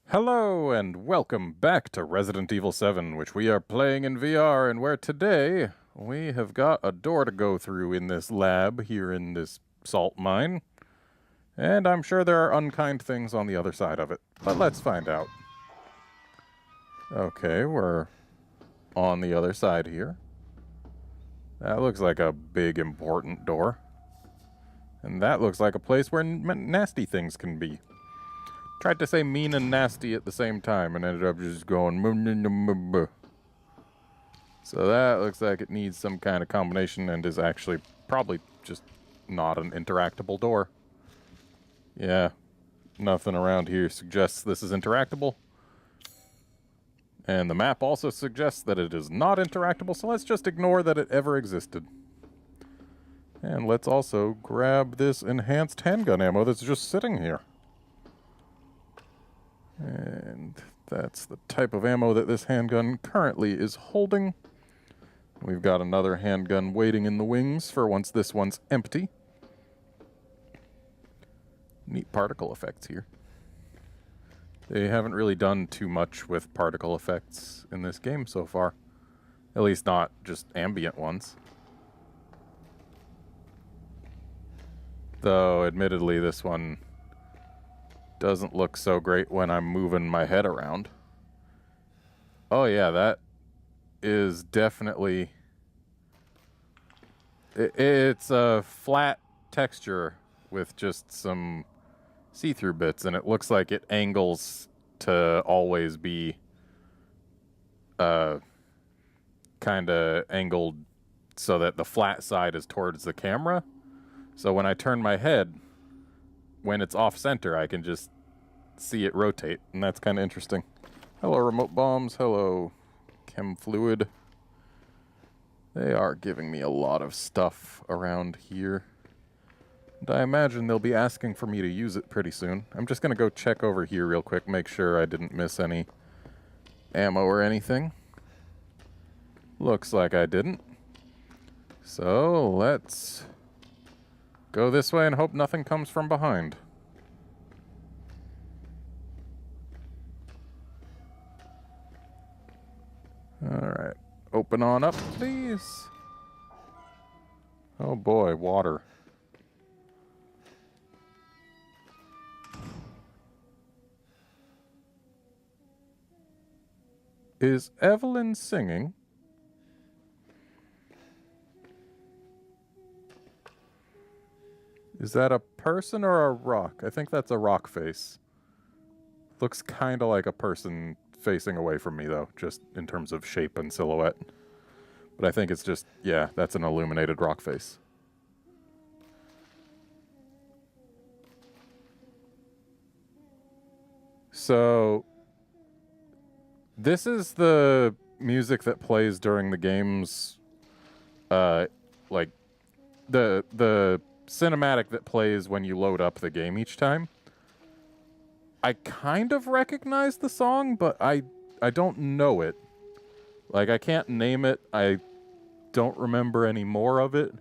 Hello and welcome back to Resident Evil 7, which we are playing in VR, and where today we have got a door to go through in this lab here in this salt mine. And I'm sure there are unkind things on the other side of it, but let's find out. Okay, we're on the other side here. That looks like a big important door. And that looks like a place where nasty things can be. Tried to say mean and nasty at the same time and ended up just going. So that looks like it needs some kind of combination and is actually probably just not an interactable door. Yeah, nothing around here suggests this is interactable. And the map also suggests that it is not interactable, so let's just ignore that it ever existed. And let's also grab this enhanced handgun ammo that's just sitting here. And that's the type of ammo that this handgun currently is holding. We've got another handgun waiting in the wings for once this one's empty. Neat particle effects here. They haven't really done too much with particle effects in this game so far. At least not just ambient ones. Though, admittedly, this one doesn't look so great when I'm moving my head around. Oh yeah, that is definitely... It's a flat texture with just some see-through bits, and it looks like it angles to always be kind of angled so that the flat side is towards the camera. So when I turn my head, when it's off-center, I can just see it rotate, and that's kind of interesting. Hello, remote bombs. Hello, chem fluid. They are giving me a lot of stuff around here. And I imagine they'll be asking for me to use it pretty soon. I'm just going to go check over here real quick, make sure I didn't miss any ammo or anything. Looks like I didn't. So, let's go this way and hope nothing comes from behind. Alright. Open on up, please. Oh boy, water. Is Eveline singing? Is that a person or a rock? I think that's a rock face. Looks kind of like a person facing away from me, though, just in terms of shape and silhouette. But I think it's just, yeah, that's an illuminated rock face. So, this is the music that plays during the game's, like, the cinematic that plays when you load up the game each time. I kind of recognize the song, but I don't know it. Like, I can't name it. I don't remember any more of it.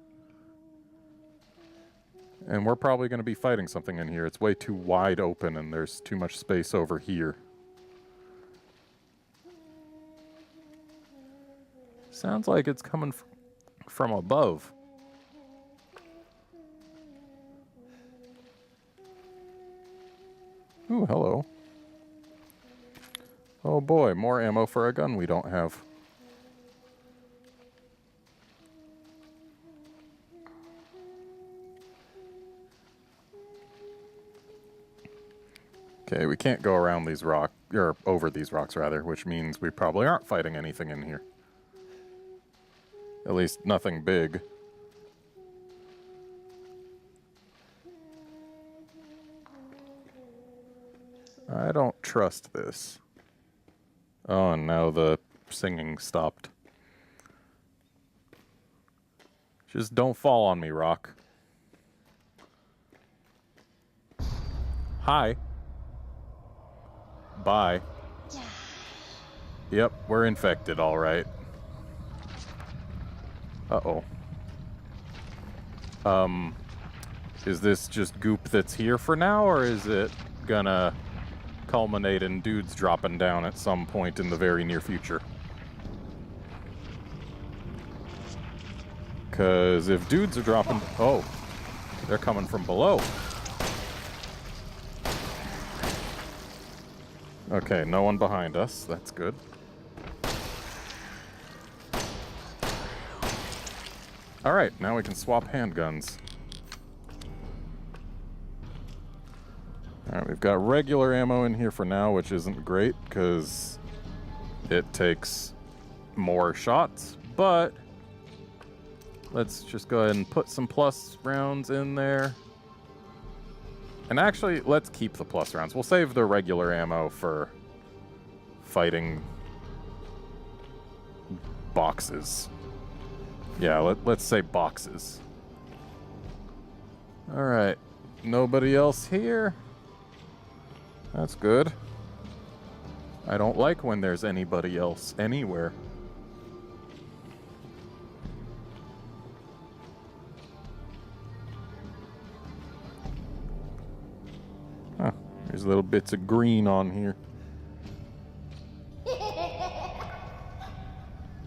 And we're probably going to be fighting something in here. It's way too wide open, and there's too much space over here. Sounds like it's coming from above. Ooh, hello. Oh boy, more ammo for a gun we don't have. Okay, we can't go around these rocks, or over these rocks rather, which means we probably aren't fighting anything in here. At least nothing big. I don't trust this. Oh, and now the singing stopped. Just don't fall on me, Rock. Hi. Bye. Yep, we're infected, all right. Uh-oh. Is this just goop that's here for now, or is it gonna culminate in dudes dropping down at some point in the very near future. Because if dudes are dropping... Oh, they're coming from below. Okay, no one behind us. That's good. Alright, now we can swap handguns. Alright, we've got regular ammo in here for now, which isn't great, because it takes more shots, but let's just go ahead and put some plus rounds in there. And actually, let's keep the plus rounds. We'll save the regular ammo for fighting boxes. Yeah, let's say boxes. Alright, nobody else here. That's good. I don't like when there's anybody else anywhere. Huh, there's little bits of green on here.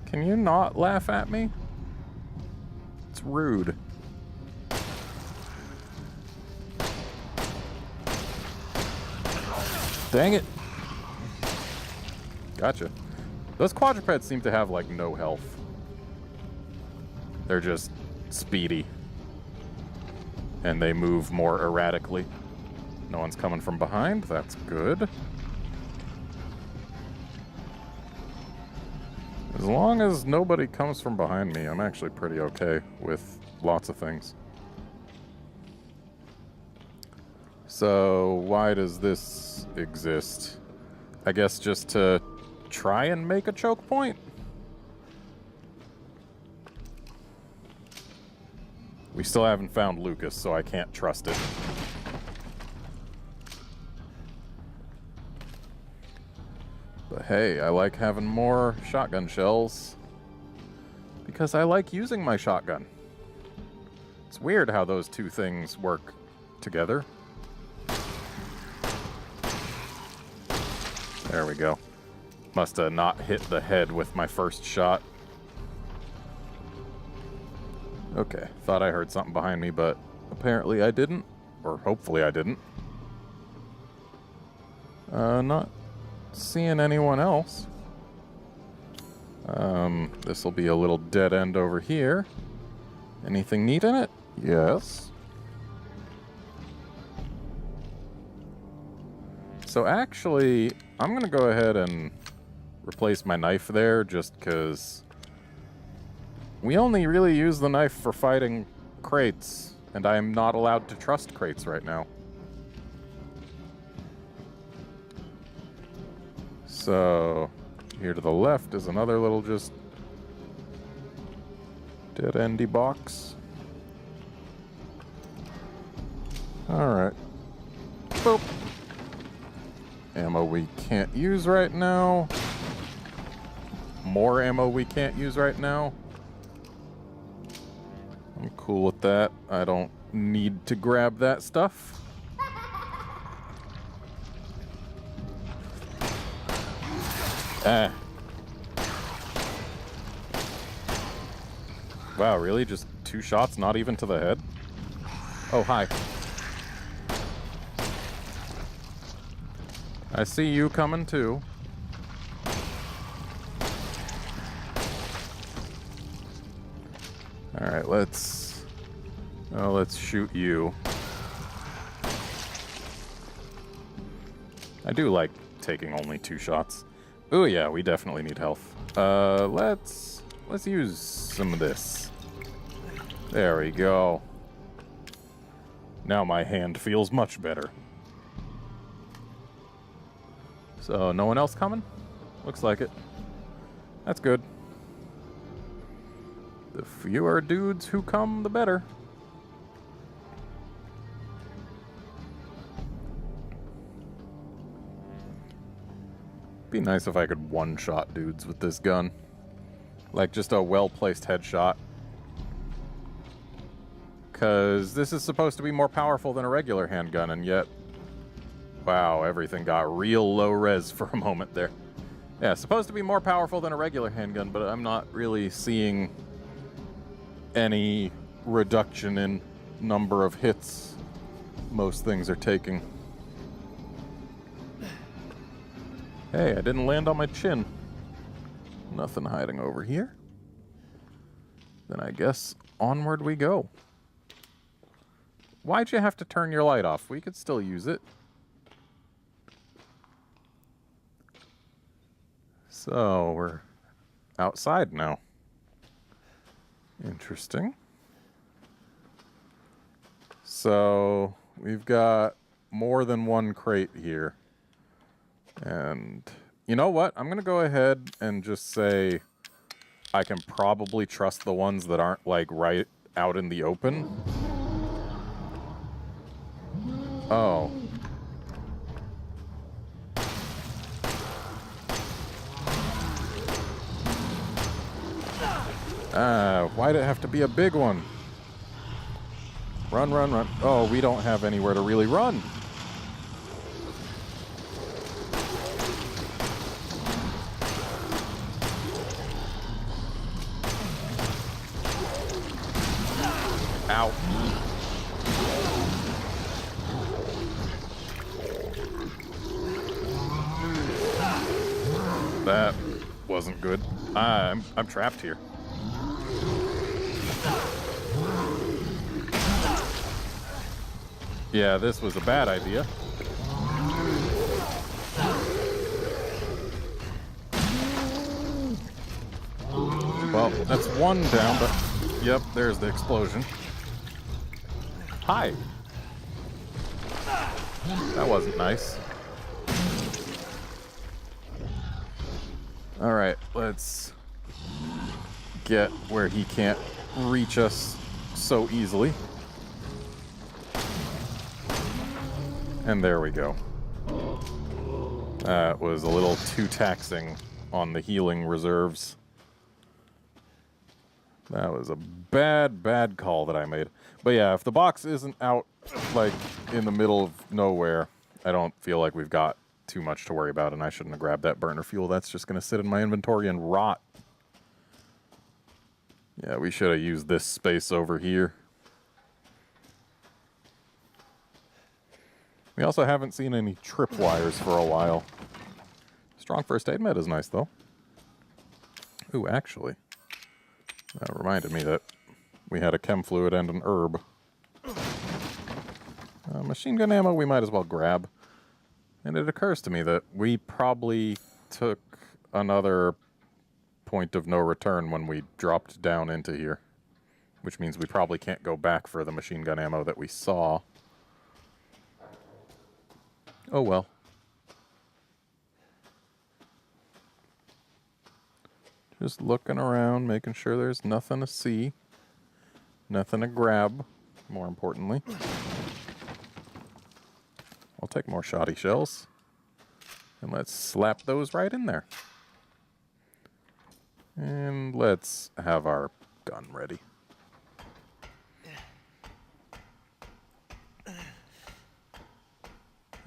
Can you not laugh at me? It's rude. Dang it. Gotcha. Those quadrupeds seem to have, like, no health. They're just speedy. And they move more erratically. No one's coming from behind. That's good. As long as nobody comes from behind me, I'm actually pretty okay with lots of things. So, why does this exist? I guess just to try and make a choke point? We still haven't found Lucas, so I can't trust it. But hey, I like having more shotgun shells because I like using my shotgun. It's weird how those two things work together. There we go. Must have not hit the head with my first shot. Okay, thought I heard something behind me, but apparently I didn't. Or hopefully I didn't. Not seeing anyone else. This will be a little dead end over here. Anything neat in it? Yes. So actually, I'm gonna go ahead and replace my knife there just because we only really use the knife for fighting crates, and I'm not allowed to trust crates right now. So, here to the left is another little just dead-endy box. Alright. Boop. Ammo we can't use right now. More ammo we can't use right now. I'm cool with that. I don't need to grab that stuff. Ah. Wow, really? Just 2 shots, not even to the head? Oh, hi. I see you coming too. Alright, let's shoot you. I do like taking only 2 shots. Oh yeah, we definitely need health. Let's use some of this. There we go. Now my hand feels much better. So, no one else coming? Looks like it. That's good. The fewer dudes who come, the better. Be nice if I could one-shot dudes with this gun. Like, just a well-placed headshot. Because this is supposed to be more powerful than a regular handgun, and yet Wow, everything got real low res for a moment there. Yeah, supposed to be more powerful than a regular handgun, but I'm not really seeing any reduction in number of hits most things are taking. Hey, I didn't land on my chin. Nothing hiding over here. Then I guess onward we go. Why'd you have to turn your light off? We could still use it. So, we're outside now. Interesting. So, we've got more than one crate here. And you know what? I'm going to go ahead and just say I can probably trust the ones that aren't, like, right out in the open. Oh. Why'd it have to be a big one? Run, run, run. Oh, we don't have anywhere to really run. Ow. That wasn't good. I'm trapped here. Yeah, this was a bad idea. Well, that's one down, but yep, there's the explosion. Hi. That wasn't nice. All right, let's get where he can't reach us so easily. And there we go. That was a little too taxing on the healing reserves. That was a bad call that I made. But yeah, if the box isn't out, like, in the middle of nowhere, I don't feel like we've got too much to worry about, and I shouldn't have grabbed that burner fuel. That's just going to sit in my inventory and rot. Yeah, we should have used this space over here. We also haven't seen any tripwires for a while. Strong first aid med is nice, though. Ooh, actually, that reminded me that we had a chem fluid and an herb. Machine gun ammo we might as well grab. And it occurs to me that we probably took another point of no return when we dropped down into here. Which means we probably can't go back for the machine gun ammo that we saw. Oh well. Just looking around, making sure there's nothing to see. Nothing to grab, more importantly. I'll take more shoddy shells. And let's slap those right in there. And let's have our gun ready.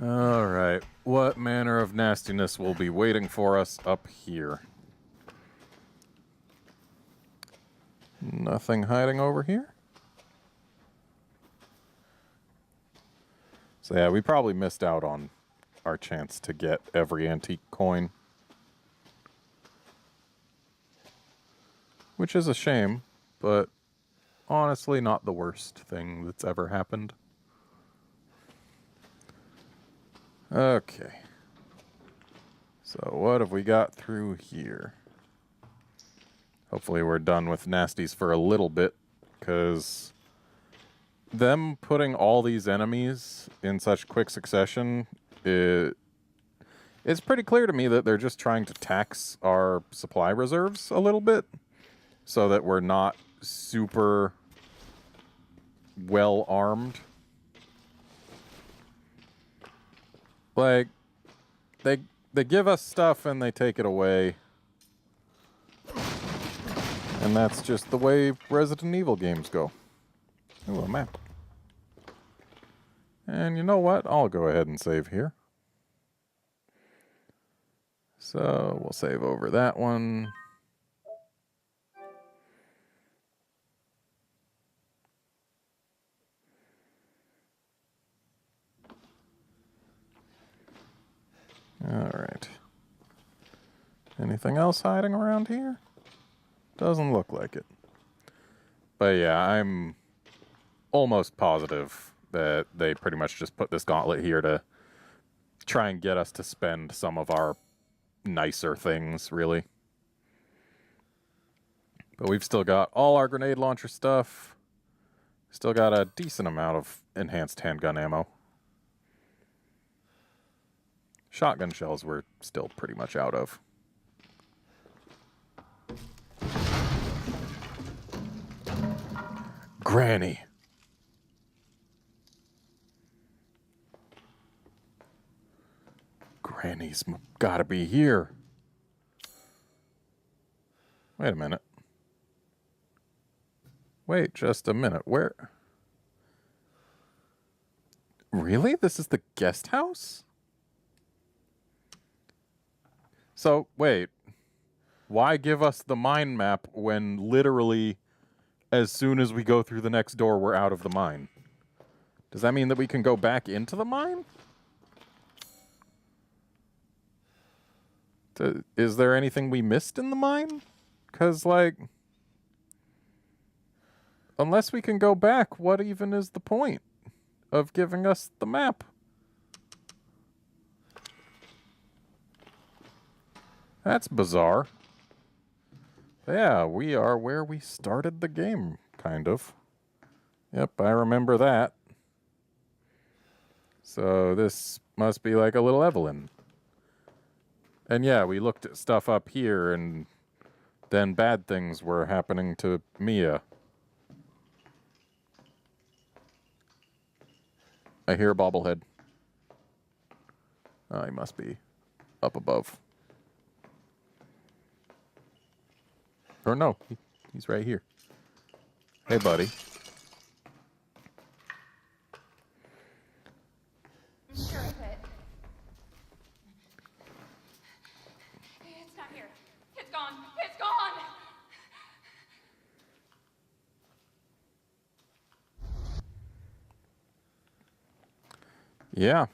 Alright, what manner of nastiness will be waiting for us up here? Nothing hiding over here? So yeah, we probably missed out on our chance to get every antique coin. Which is a shame, but honestly not the worst thing that's ever happened. Okay. So what have we got through here? Hopefully we're done with nasties for a little bit, because them putting all these enemies in such quick succession, it's pretty clear to me that they're just trying to tax our supply reserves a little bit, so that we're not super well armed. Like, they give us stuff and they take it away. And that's just the way Resident Evil games go. Ooh, a map. And you know what? I'll go ahead and save here. So we'll save over that one. All right. Anything else hiding around here? Doesn't look like it. But yeah, I'm almost positive that they pretty much just put this gauntlet here to try and get us to spend some of our nicer things, really. But we've still got all our grenade launcher stuff. Still got a decent amount of enhanced handgun ammo. Shotgun shells we're still pretty much out of. Granny. Granny's gotta be here. Wait a minute. Wait just a minute. Where? Really? This is the guest house? So, wait. Why give us the mine map when literally as soon as we go through the next door, we're out of the mine? Does that mean that we can go back into the mine? Is there anything we missed in the mine? Because, like, unless we can go back, what even is the point of giving us the map? That's bizarre. Yeah, we are where we started the game, kind of. Yep, I remember that. So this must be like a little Eveline. And yeah, we looked at stuff up here, and then bad things were happening to Mia. I hear a bobblehead. Oh, he must be up above. Or no, he's right here. Hey, buddy. Sure of it. It's not here. It's gone. It's gone! Yeah.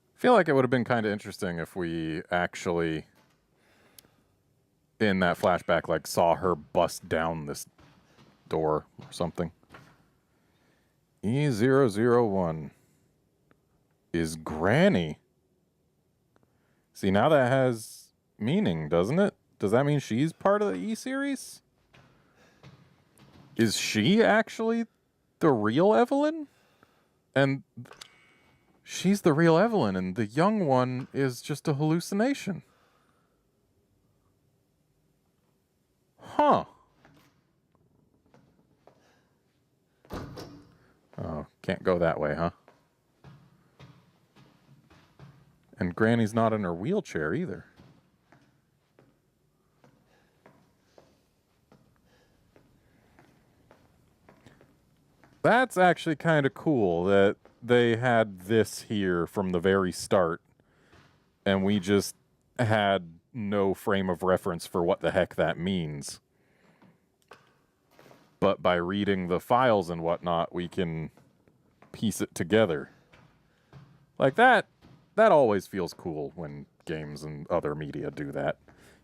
I feel like it would have been kind of interesting if we actually, in that flashback, like, saw her bust down this door or something. E001 is Granny. See, now that has meaning, doesn't it? Does that mean she's part of the E-series? Is she actually the real Eveline? And she's the real Eveline, and the young one is just a hallucination. Huh. Oh, can't go that way, huh? And Granny's not in her wheelchair either. That's actually kind of cool that they had this here from the very start, and we just had no frame of reference for what the heck that means. But by reading the files and whatnot, we can piece it together. Like that always feels cool when games and other media do that.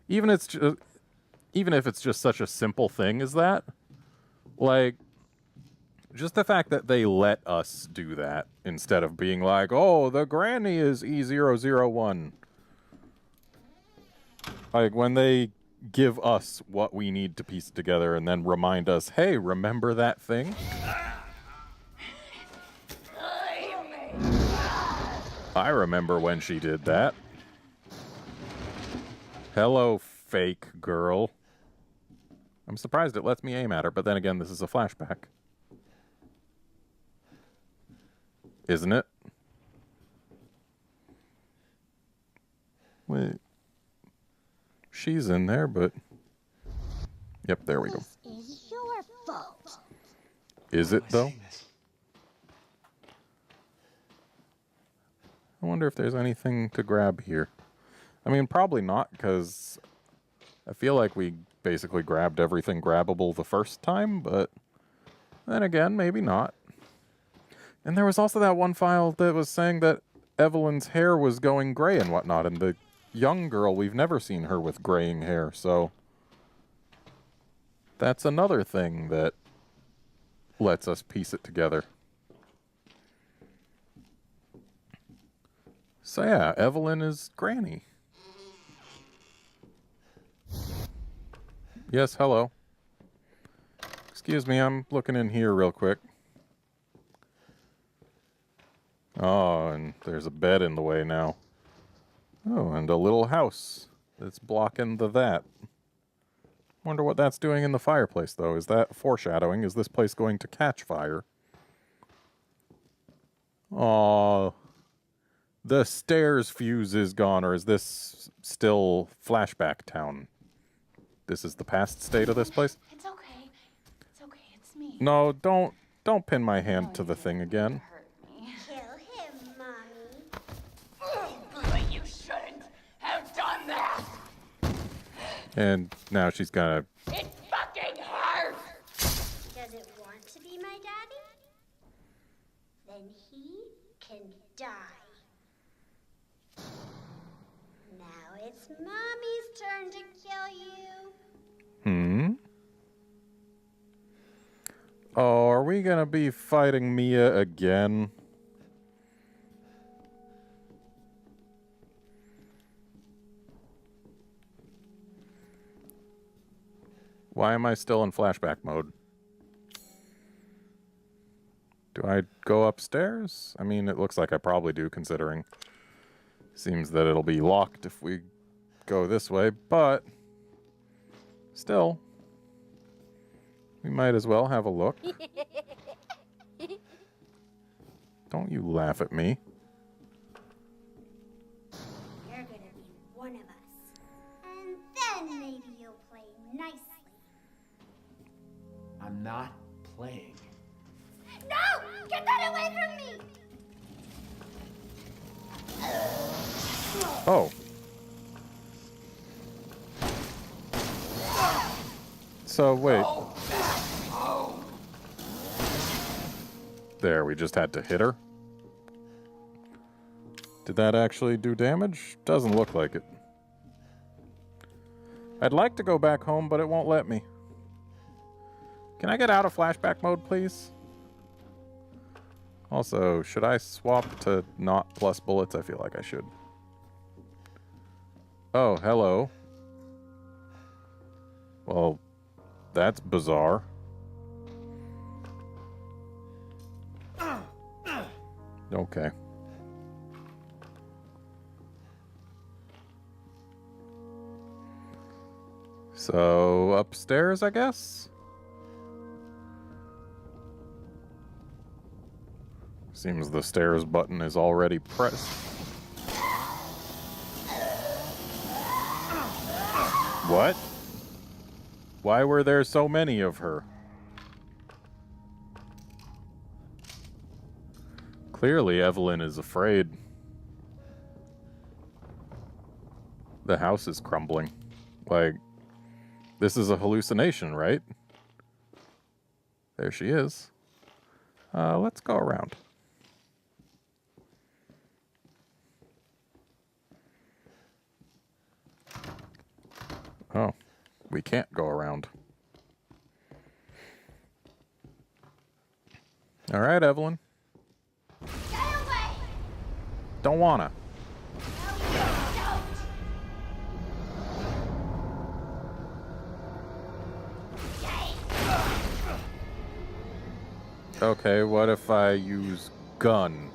Even if it's just such a simple thing as that. Like, just the fact that they let us do that instead of being like, oh, the Granny is E001. Like, when they give us what we need to piece together and then remind us, hey, remember that thing? I remember when she did that. Hello, fake girl. I'm surprised it lets me aim at her, but then again, this is a flashback. Isn't it? Wait. She's in there, but... Yep, there we go. This is your fault. Is it, though? I wonder if there's anything to grab here. I mean, probably not, because I feel like we basically grabbed everything grabbable the first time, but then again, maybe not. And there was also that one file that was saying that Eveline's hair was going gray and whatnot, and the young girl, we've never seen her with graying hair, so that's another thing that lets us piece it together. So yeah, Eveline is Granny. Yes, hello. Excuse me, I'm looking in here real quick. Oh, and there's a bed in the way now. Oh, and a little house that's blocking that. Wonder what that's doing in the fireplace, though. Is that foreshadowing? Is this place going to catch fire? Aw. The stairs fuse is gone, or is this still flashback town? This is the past state of this place? It's okay. It's okay. It's me. No, don't pin my hand to the thing again. Hurt me. Kill him, Mommy. But you shouldn't have done that. And now she's gonna... It fucking hurts. Does it want to be my daddy? Then he can die. Now it's Mommy's turn to kill you. Oh, are we gonna be fighting Mia again? Why am I still in flashback mode? Do I go upstairs? I mean, it looks like I probably do, considering seems that it'll be locked if we go this way, but still, we might as well have a look. Don't you laugh at me. You're gonna be one of us. And then maybe you'll play nicely. I'm not playing. No! Get that away from me! Oh. So, wait. There, we just had to hit her. Did that actually do damage? Doesn't look like it. I'd like to go back home, but it won't let me. Can I get out of flashback mode, please? Also, should I swap to not plus bullets? I feel like I should. Oh, hello. Well, that's bizarre. Okay. So, upstairs, I guess? Seems the stairs button is already pressed. What? Why were there so many of her? Clearly, Eveline is afraid. The house is crumbling. Like, this is a hallucination, right? There she is. Let's go around. Oh, we can't go around. All right, Eveline. Get away! Don't wanna. Okay, what if I use gun?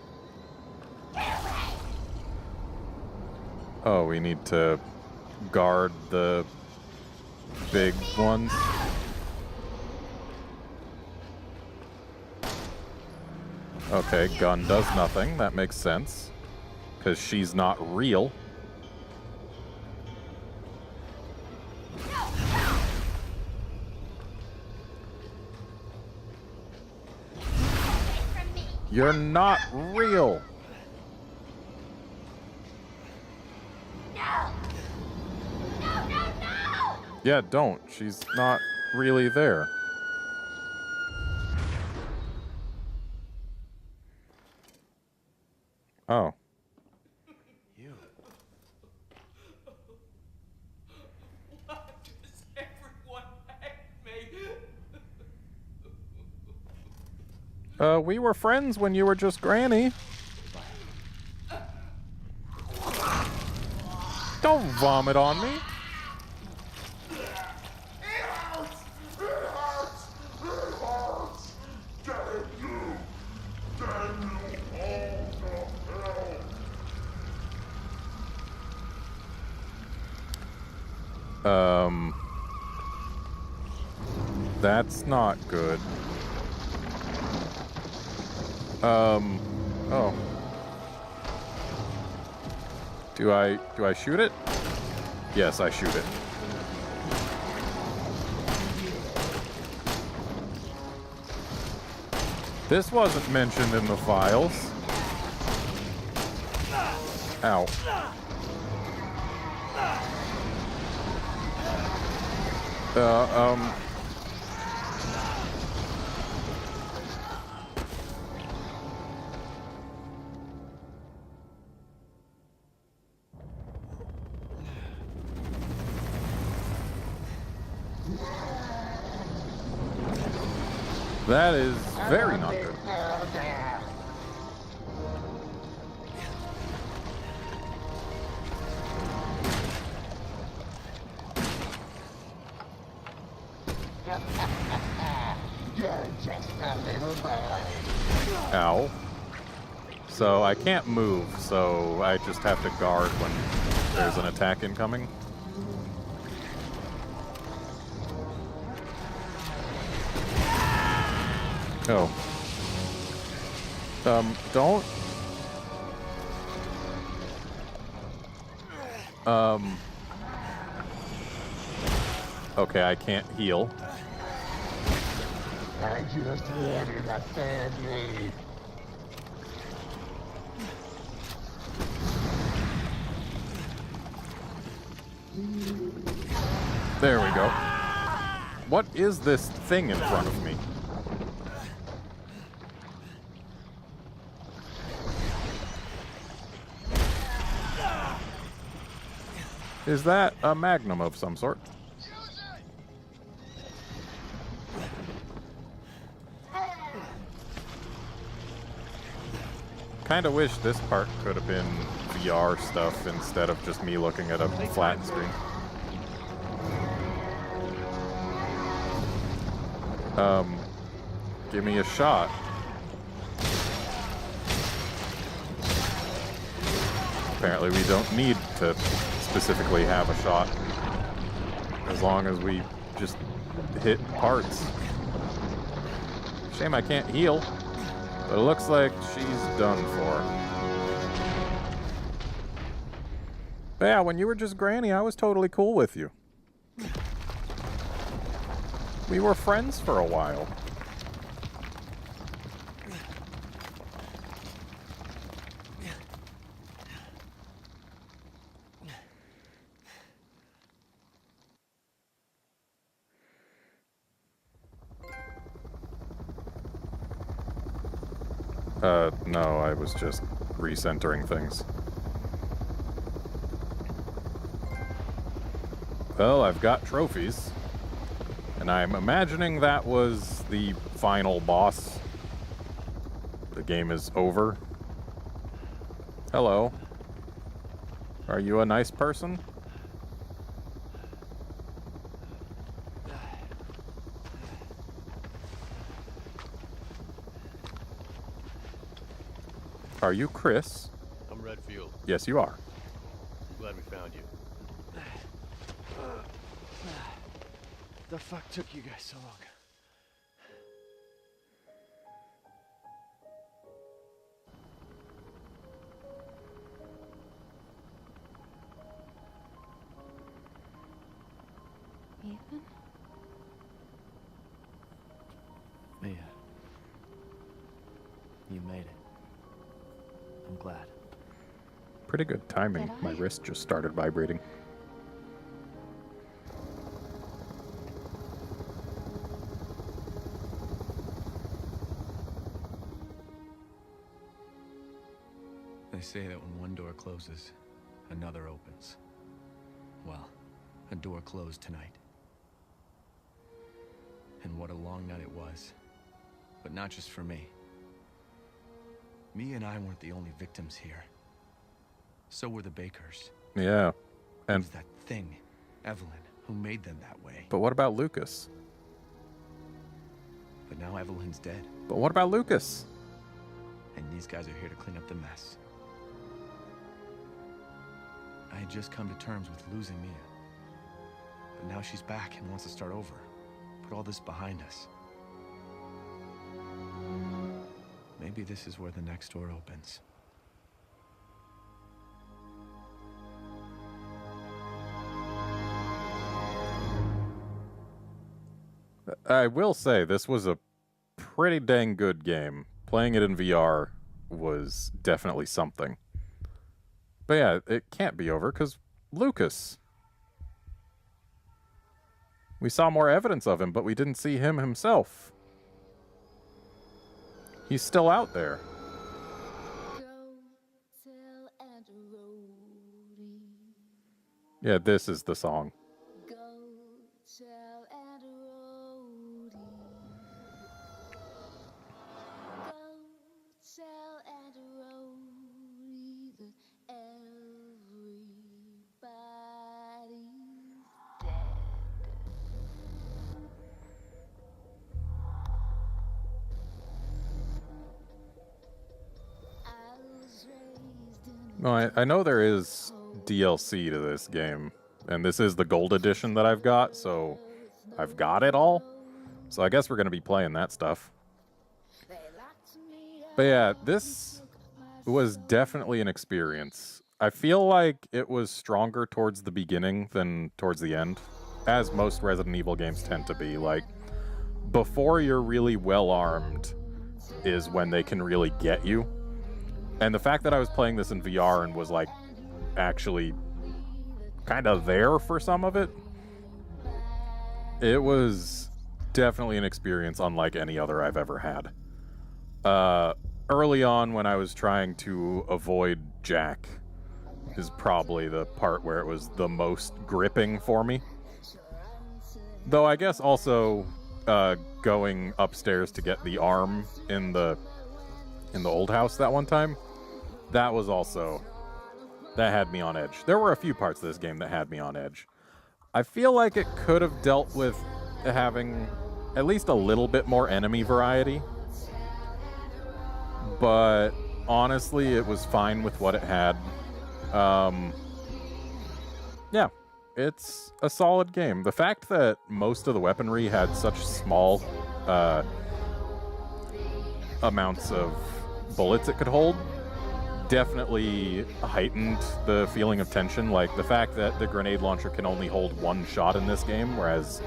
Oh, we need to guard the big ones. Okay, gun does nothing. That makes sense. Because she's not real. You're not real. Yeah, don't. She's not really there. Oh. You. Why does everyone hate me? We were friends when you were just Granny. Don't vomit on me. That's not good. Oh. Do I shoot it? Yes, I shoot it. This wasn't mentioned in the files. Ow. That is very not good. Ow. So I can't move, so I just have to guard when there's an attack incoming. Oh. Don't. Okay, I can't heal. I just wanted a family. There we go. What is this thing in front of me? Is that a magnum of some sort? Kinda wish this part could have been VR stuff instead of just me looking at a flat screen. Give me a shot. Apparently we don't need to specifically have a shot. As long as we just hit parts. Shame I can't heal. But it looks like she's done for. But yeah, when you were just Granny, I was totally cool with you. We were friends for a while. No, I was just recentering things. Well, I've got trophies. And I'm imagining that was the final boss. The game is over. Hello. Are you a nice person? Are you Chris? I'm Redfield. Yes, you are. Glad we found you. The fuck took you guys so long? Ethan? Mia. You made it. I'm glad. Pretty good timing. Did I? My wrist just started vibrating. They say that when one door closes, another opens. Well, a door closed tonight. And what a long night it was. But not just for me. Me and I weren't the only victims here. So were the Bakers. Yeah. It And was that thing, Eveline, who made them that way. but what about Lucas? But now Eveline's dead. But what about Lucas? And these guys are here to clean up the mess. I had just come to terms with losing Mia. But now she's back and wants to start over. Put all this behind us. Maybe this is where the next door opens. I will say this was a pretty dang good game. Playing it in VR was definitely something. But yeah, it can't be over because Lucas. We saw more evidence of him, but we didn't see him himself. He's still out there. Yeah, this is the song. No, I know there is DLC to this game, and this is the gold edition that I've got, so I've got it all. So I guess we're going to be playing that stuff. But yeah, this was definitely an experience. I feel like it was stronger towards the beginning than towards the end, as most Resident Evil games tend to be. Like, before you're really well armed is when they can really get you. And the fact that I was playing this in VR and was, like, actually kind of there for some of it, it was definitely an experience unlike any other I've ever had. Early on, when I was trying to avoid Jack, is probably the part where it was the most gripping for me. Though I guess also going upstairs to get the arm in the old house that one time, that was also, that had me on edge. There were a few parts of this game that had me on edge. I feel like it could have dealt with having at least a little bit more enemy variety. But honestly, it was fine with what it had. Yeah, it's a solid game. The fact that most of the weaponry had such small amounts of bullets it could hold definitely heightened the feeling of tension. Like, the fact that the grenade launcher can only hold one shot in this game, whereas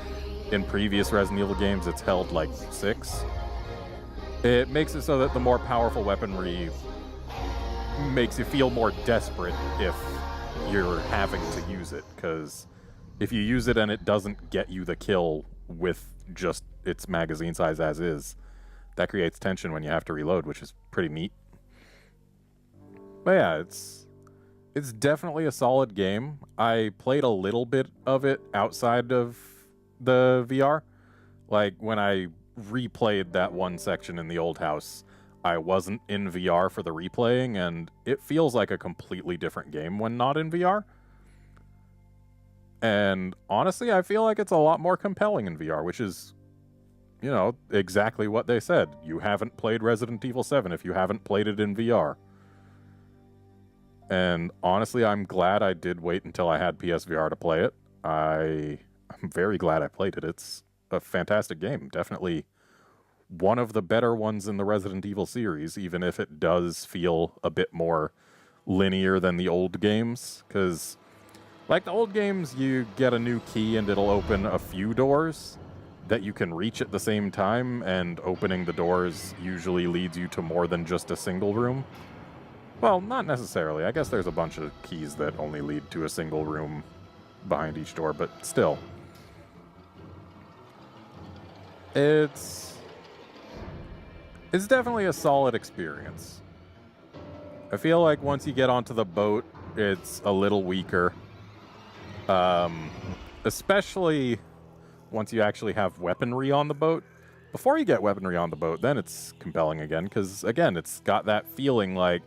in previous Resident Evil games it's held like 6. It makes it so that the more powerful weaponry makes you feel more desperate if you're having to use it, because if you use it and it doesn't get you the kill with just its magazine size as is, that creates tension when you have to reload, which is pretty neat. But yeah, it's definitely a solid game. I played a little bit of it outside of the VR. Like, when I replayed that one section in the old house, I wasn't in VR for the replaying, and it feels like a completely different game when not in VR. And honestly, I feel like it's a lot more compelling in VR, which is, you know, exactly what they said. You haven't played Resident Evil 7 if you haven't played it in VR. And honestly, I'm glad I did wait until I had PSVR to play it. I'm very glad I played it. It's a fantastic game. Definitely one of the better ones in the Resident Evil series, even if it does feel a bit more linear than the old games. Because, like the old games, you get a new key and it'll open a few doors that you can reach at the same time, and opening the doors usually leads you to more than just a single room. Well, not necessarily. I guess there's a bunch of keys that only lead to a single room behind each door, but still. It's definitely a solid experience. I feel like once you get onto the boat, it's a little weaker. Especially once you actually have weaponry on the boat. Before you get weaponry on the boat, then it's compelling again, because, again, it's got that feeling like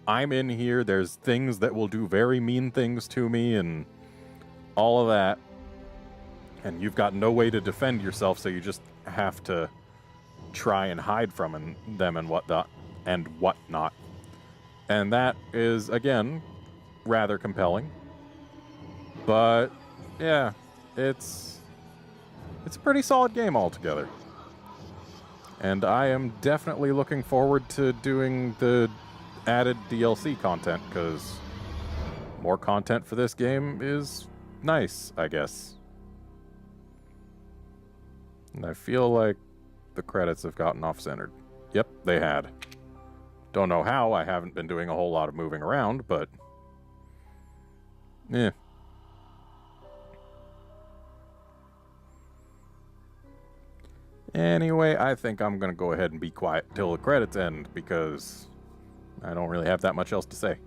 I'm in here, there's things that will do very mean things to me, and all of that. And you've got no way to defend yourself, so you just have to try and hide from them and whatnot. And that is, again, rather compelling. But, yeah, it's a pretty solid game altogether. And I am definitely looking forward to doing the added DLC content, because more content for this game is nice, I guess. And I feel like the credits have gotten off-centered. Yep, they had. Don't know how, I haven't been doing a whole lot of moving around, but... eh. Anyway, I think I'm going to go ahead and be quiet till the credits end, because I don't really have that much else to say.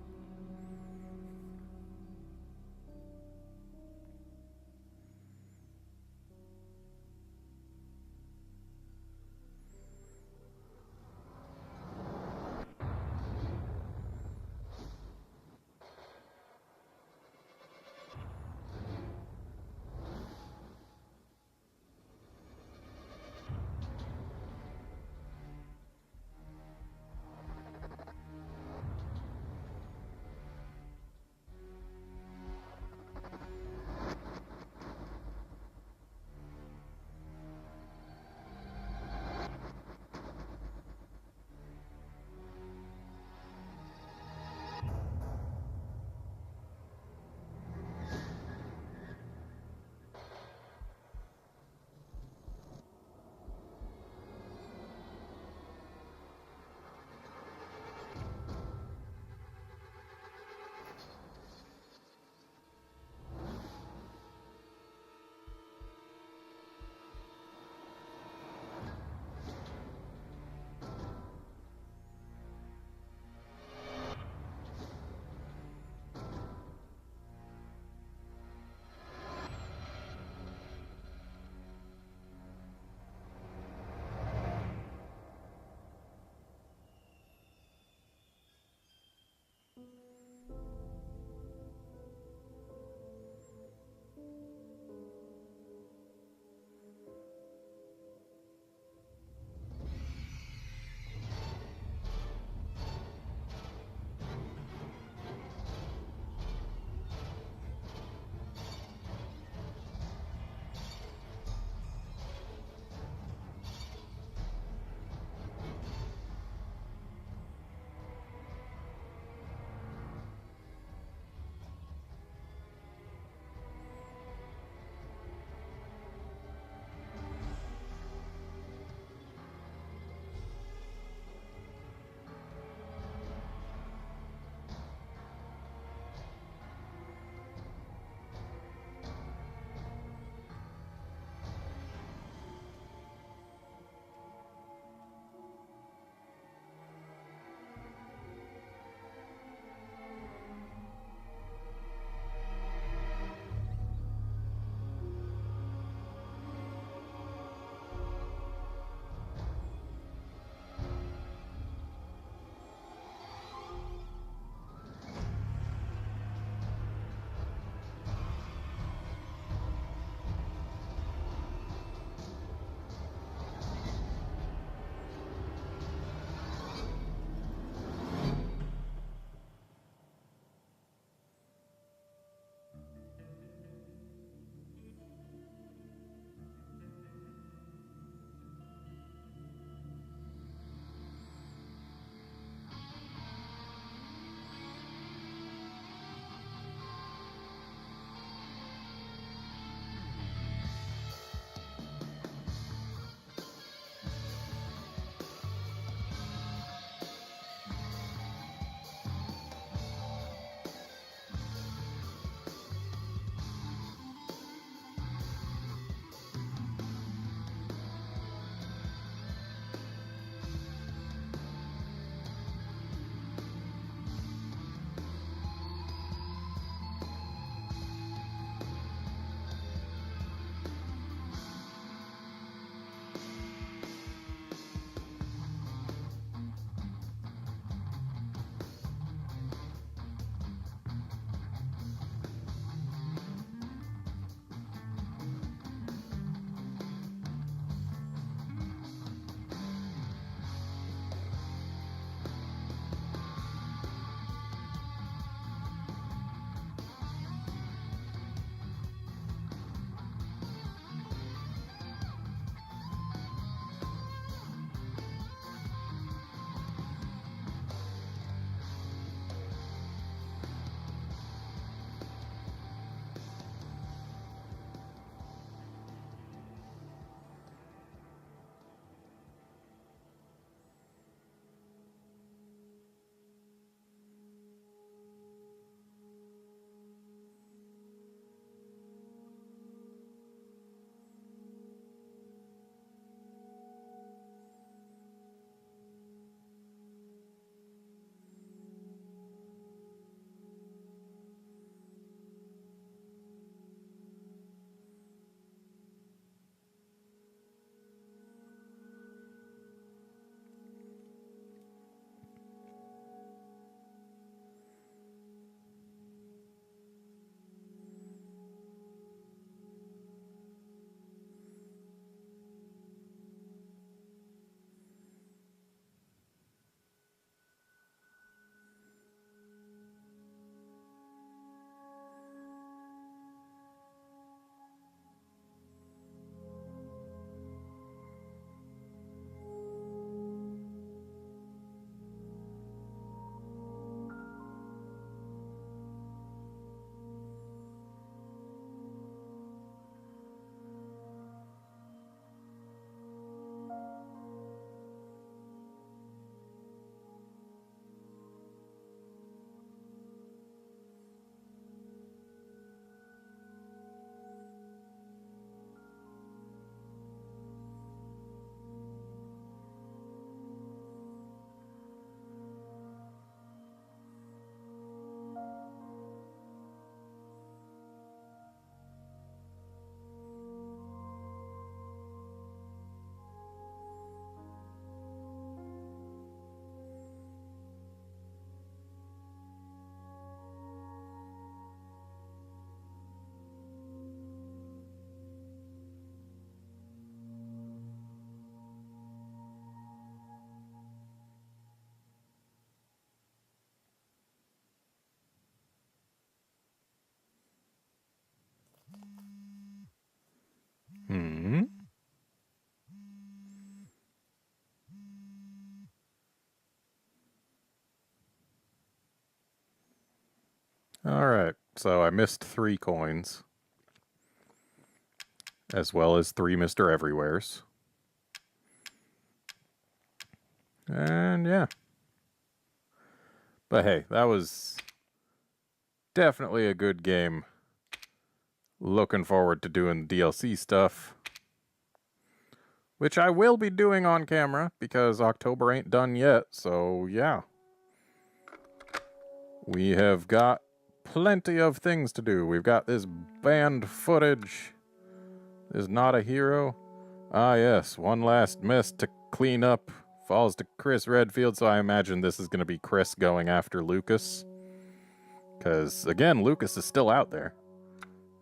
Alright, so I missed 3 coins. As well as 3 Mr. Everywheres. And yeah. But hey, that was definitely a good game. Looking forward to doing DLC stuff. Which I will be doing on camera, because October ain't done yet, so yeah. We have got plenty of things to do. We've got this banned footage. Is not a hero. Ah yes, one last mess to clean up. Falls to Chris Redfield, so I imagine this is going to be Chris going after Lucas. Because, again, Lucas is still out there.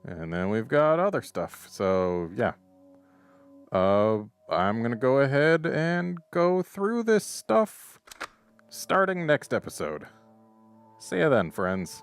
And then we've got other stuff, so yeah. I'm going to go ahead and go through this stuff starting next episode. See ya then, friends.